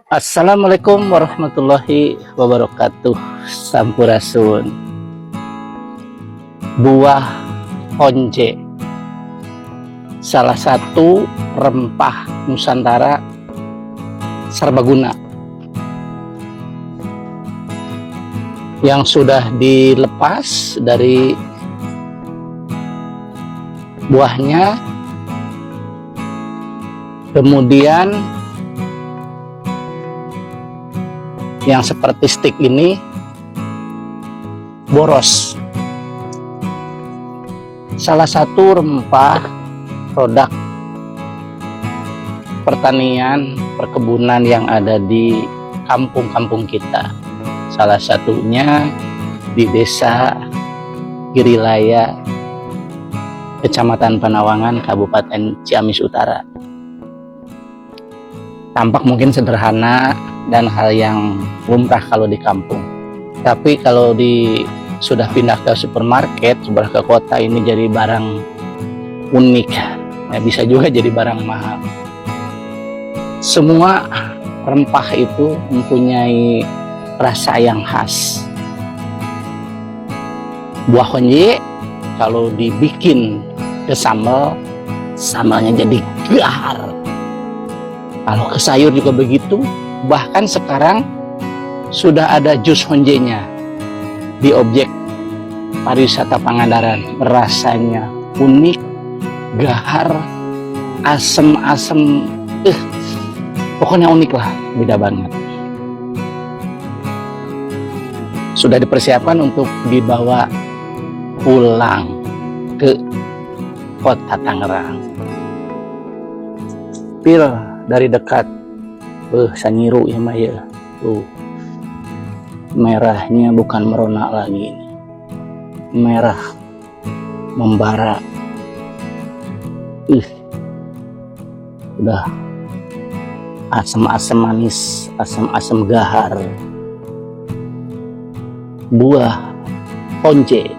Assalamualaikum warahmatullahi wabarakatuh. Sampurasun. Buah honje, salah satu rempah Nusantara serbaguna yang sudah dilepas dari buahnya, kemudian yang seperti stik ini boros. Salah satu rempah produk pertanian perkebunan yang ada di kampung-kampung kita. Salah satunya di Desa Girilaya, Kecamatan Panawangan, Kabupaten Ciamis Utara. Tampak mungkin sederhana dan hal yang lumrah kalau di kampung. Tapi kalau sudah pindah ke supermarket, sudah ke kota, ini jadi barang unik. Ya, bisa juga jadi barang mahal. Semua rempah itu mempunyai rasa yang khas. Buah honje kalau dibikin ke sambal, sambalnya jadi gahar. Kalau ke sayur juga begitu. Bahkan sekarang sudah ada jus honjenya di objek pariwisata Pangandaran. Rasanya unik, gahar, asem-asem, pokoknya unik lah, beda banget. Sudah dipersiapkan untuk dibawa pulang ke kota Tangerang. Pil dari dekat, sanyiru ya Maya. Tuh, merahnya bukan merona lagi ini. Merah membara. Udah asam-asam manis, asam-asam gahar. Buah honje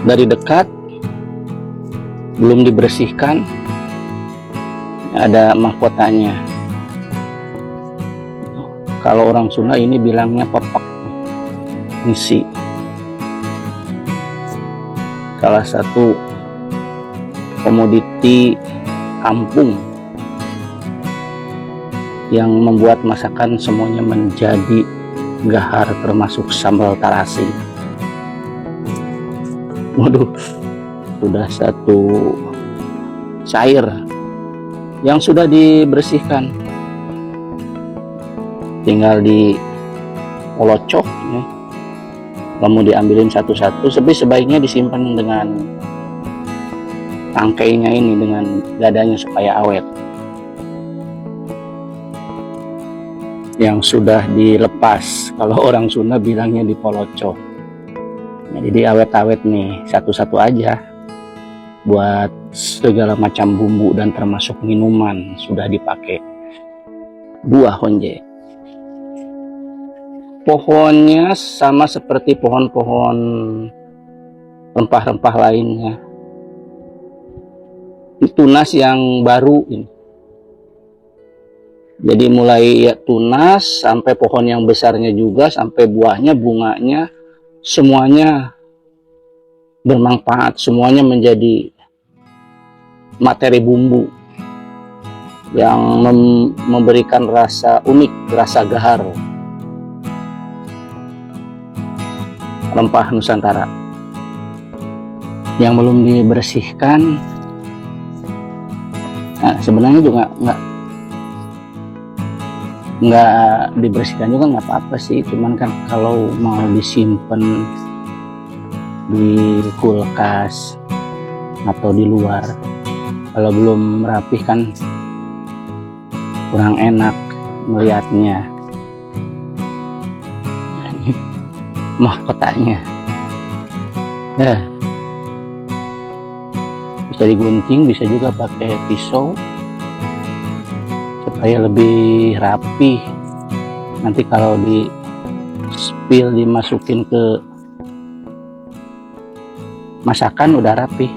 dari dekat, belum dibersihkan, ada mahkotanya. Kalau orang Sunda ini bilangnya pepak ngisi. Salah satu komoditi kampung yang membuat masakan semuanya menjadi gahar, termasuk sambal tarasi. Waduh, sudah satu cair yang sudah dibersihkan, tinggal diolocok ya. Lalu diambilin satu-satu, sebaiknya disimpan dengan tangkainya ini, dengan dadanya supaya awet. Yang sudah dilepas, kalau orang Sunda bilangnya dipolocok. Jadi diawet-awet nih, satu-satu aja. Buat segala macam bumbu dan termasuk minuman sudah dipakai. Buah honje. Pohonnya sama seperti pohon-pohon rempah-rempah lainnya. Tunas yang baru ini. Jadi mulai ya tunas sampai pohon yang besarnya juga, sampai buahnya, bunganya, semuanya bermanfaat, semuanya menjadi materi bumbu yang memberikan rasa unik, rasa gahar. Rempah Nusantara yang belum dibersihkan, nah, sebenarnya juga nggak dibersihkan juga nggak apa-apa sih, cuman kan kalau mau disimpan di kulkas atau di luar, kalau belum rapih kan kurang enak melihatnya. Mahkotanya bisa digunting, bisa juga pakai pisau supaya lebih rapi. Nanti kalau di spill, dimasukin ke masakan udah rapi.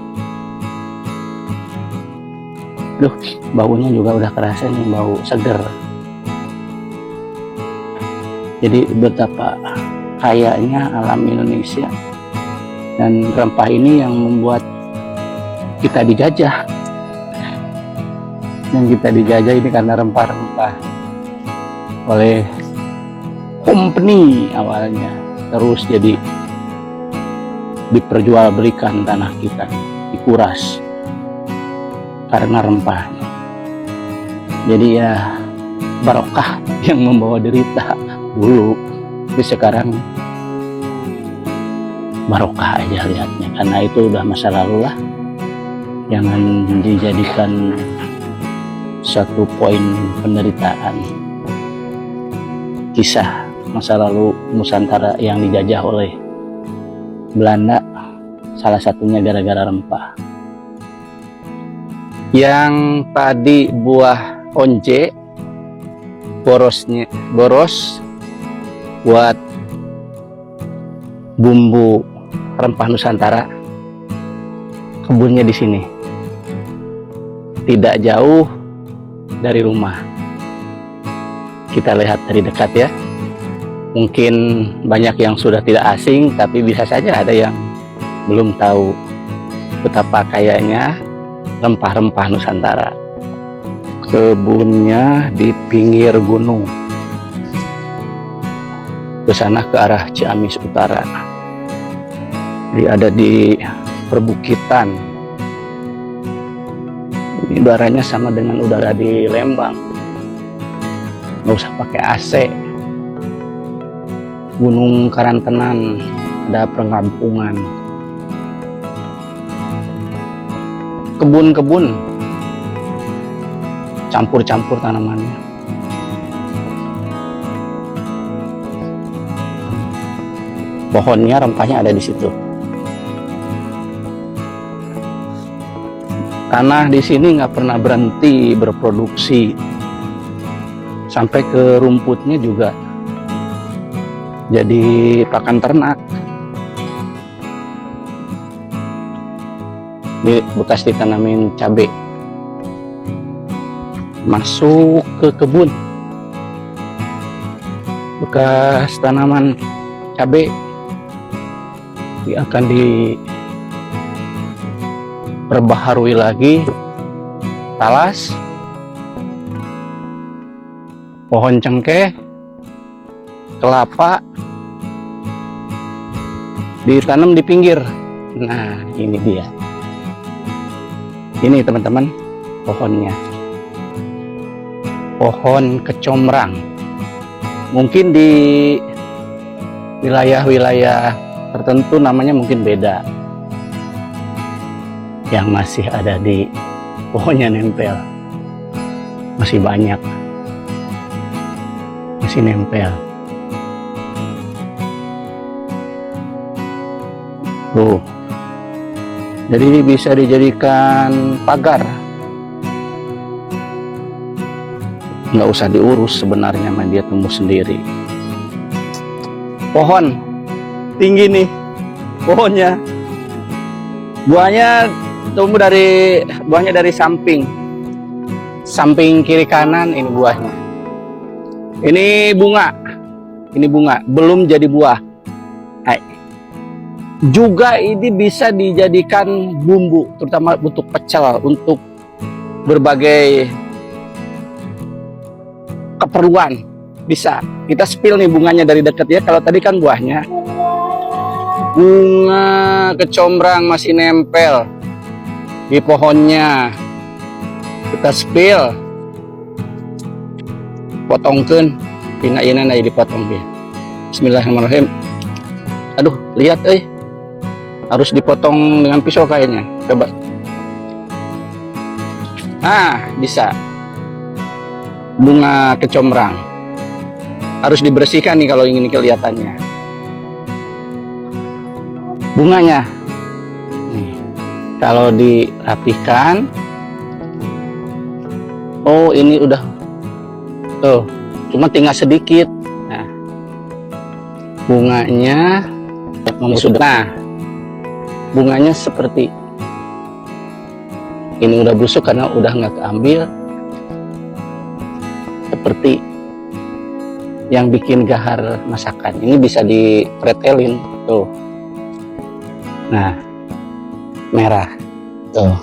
Duh, baunya juga udah kerasa nih, bau seger. Jadi betapa kayanya alam Indonesia, dan rempah ini yang membuat kita dijajah. Yang kita dijajah ini karena rempah-rempah oleh company awalnya, terus jadi diperjualbelikan tanah kita, dikuras karena rempahnya. Jadi ya barokah yang membawa derita dulu, tapi sekarang barokah aja lihatnya, karena itu udah masa lalu lah. Jangan dijadikan satu poin penderitaan. Kisah masa lalu Nusantara yang dijajah oleh Belanda, salah satunya gara-gara rempah. Yang tadi buah onje, boros buat bumbu rempah Nusantara, kebunnya di sini, tidak jauh dari rumah. Kita lihat dari dekat ya. Mungkin banyak yang sudah tidak asing, tapi bisa saja ada yang belum tahu betapa kayanya rempah-rempah Nusantara. Kebunnya di pinggir gunung, ke sana ke arah Ciamis Utara. Jadi ada di perbukitan. Ini udaranya sama dengan udara di Lembang, nggak usah pakai AC. Gunung Karantenan, ada perkampungan, kebun-kebun, campur-campur tanamannya. Pohonnya, rempahnya ada di situ. Tanah di sini nggak pernah berhenti berproduksi, sampai ke rumputnya juga jadi pakan ternak. Ini bekas ditanamin cabai, masuk ke kebun, bekas tanaman cabai akan diperbaharui lagi, talas, pohon cengkeh, kelapa ditanam di pinggir. Nah, ini dia. Ini teman-teman pohonnya. Pohon kecombrang. Mungkin di wilayah-wilayah tertentu namanya mungkin beda. Yang masih ada di pohonnya nempel. Masih banyak. Masih nempel. Tuh. Jadi ini bisa dijadikan pagar. Nggak usah diurus sebenarnya, dia tumbuh sendiri. Pohon tinggi nih pohonnya. Buahnya dari samping kiri kanan. Ini buahnya. Ini bunga, belum jadi buah. Juga ini bisa dijadikan bumbu, terutama untuk pecel, untuk berbagai keperluan. Bisa kita spill nih bunganya dari dekat ya. Kalau tadi kan buahnya, bunga kecombrang masih nempel di pohonnya. Kita spill, potongkan, pinain aja dipotong. Bismillahirrahmanirrahim. Aduh, lihat harus dipotong dengan pisau kayaknya. Coba. Nah, bisa. Bunga kecombrang. Harus dibersihkan nih kalau ingin kelihatannya. Bunganya. Nih, kalau dirapikan. Oh, ini udah. Tuh, cuma tinggal sedikit. Nah. Bunganya sudah. Nah, bunganya seperti ini udah busuk karena udah nggak keambil. Seperti yang bikin gahar masakan ini bisa dipretelin tuh. Nah, merah tuh.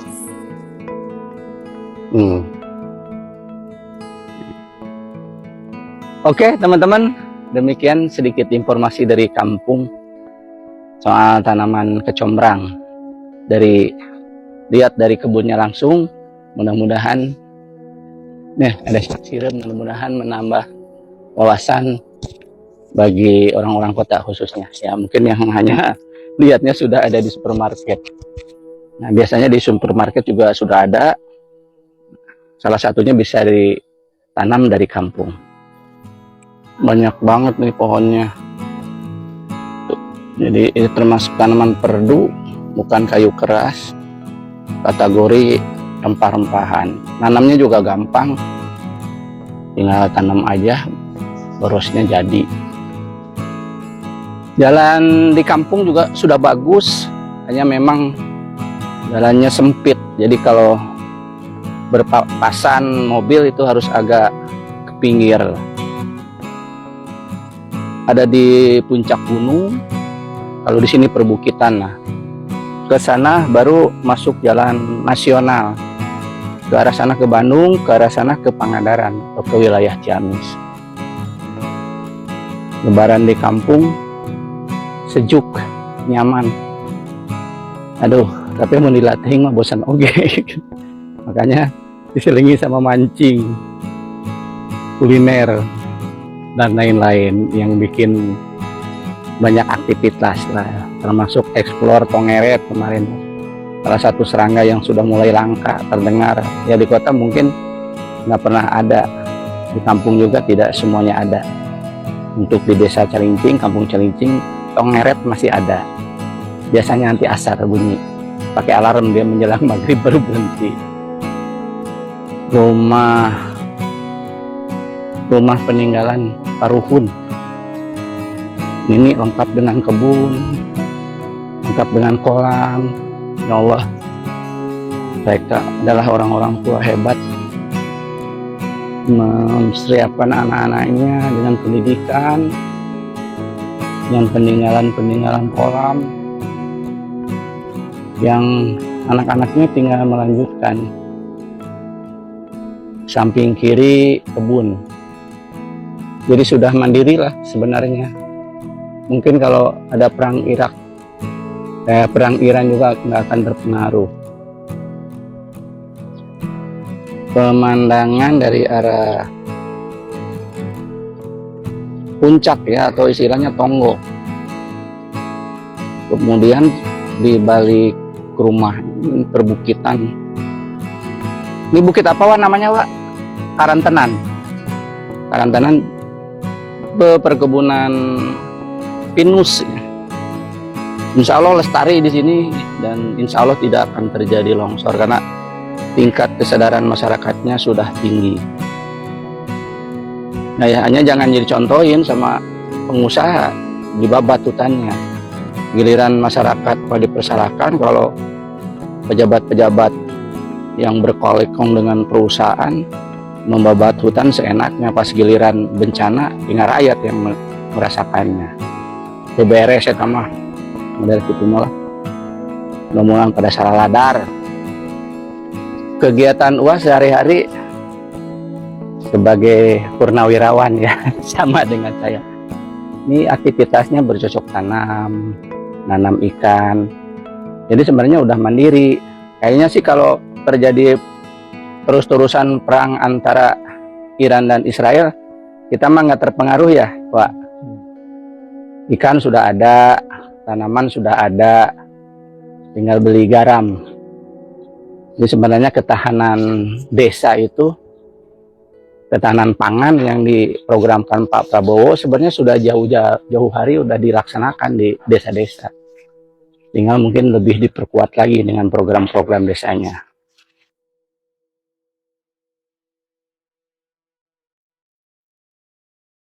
Oke teman-teman, demikian sedikit informasi dari kampung soal tanaman kecombrang. Lihat dari kebunnya langsung, mudah-mudahan ada siram, mudah-mudahan menambah wawasan bagi orang-orang kota khususnya. Ya mungkin yang hanya lihatnya sudah ada di supermarket. Nah biasanya di supermarket juga sudah ada. Salah satunya bisa ditanam dari kampung. Banyak banget nih pohonnya. Jadi ini termasuk tanaman perdu, bukan kayu keras. Kategori rempah-rempahan. Nanamnya juga gampang. Tinggal tanam aja, borosnya jadi. Jalan di kampung juga sudah bagus, hanya memang jalannya sempit. Jadi kalau berpapasan mobil itu harus agak ke pinggir. Ada di puncak gunung, kalau di sini perbukitan. Nah, ke sana baru masuk jalan nasional. Ke arah sana ke Bandung, ke arah sana ke Pangandaran atau ke wilayah Ciamis. Lebaran di kampung sejuk, nyaman. Aduh, tapi mau dilatih mah bosan oge. Makanya diselingi sama mancing, kuliner, dan lain-lain yang bikin banyak aktivitas lah, termasuk eksplor Tongeret kemarin. Salah satu serangga yang sudah mulai langka terdengar. Ya di kota mungkin nggak pernah ada, di kampung juga tidak semuanya ada. Untuk di desa Celincing, kampung Celincing, Tongeret masih ada. Biasanya nanti asar bunyi, pakai alarm dia menjelang maghrib baru berhenti. Rumah peninggalan Paruhun. Ini lengkap dengan kebun, lengkap dengan kolam. Ya Allah, mereka adalah orang-orang tua hebat, mempersiapkan anak-anaknya dengan pendidikan, dengan peninggalan-peninggalan kolam, yang anak-anaknya tinggal melanjutkan. Samping kiri kebun, jadi sudah mandiri lah sebenarnya. Mungkin kalau ada perang Irak, perang Iran juga nggak akan terpengaruh. Pemandangan dari arah puncak ya, atau istilahnya Tonggo. Kemudian di balik rumah perbukitan. Ini bukit apa Wak namanya Wak? Karantenan. Karantenan perkebunan pinus. Insya Allah lestari di sini, dan insya Allah tidak akan terjadi longsor karena tingkat kesadaran masyarakatnya sudah tinggi. Nah ya, hanya jangan jadi contohin sama pengusaha di babat hutannya. Giliran masyarakat pada dipersalahkan kalau pejabat-pejabat yang berkolekong dengan perusahaan membabat hutan seenaknya, pas giliran bencana tinggal rakyat yang merasakannya. Beberes ya mah model gitu malah. Mudah-mudahan pada salah ladar. Kegiatan UAS sehari-hari sebagai purnawirawan ya sama dengan saya. Ini aktivitasnya bercocok tanam, nanam ikan. Jadi sebenarnya udah mandiri. Kayaknya sih kalau terjadi terus-terusan perang antara Iran dan Israel, kita mah nggak terpengaruh ya, Pak. Ikan sudah ada, tanaman sudah ada, tinggal beli garam. Jadi sebenarnya ketahanan desa itu, ketahanan pangan yang diprogramkan Pak Prabowo sebenarnya sudah jauh hari udah dilaksanakan di desa-desa. Tinggal mungkin lebih diperkuat lagi dengan program-program desanya.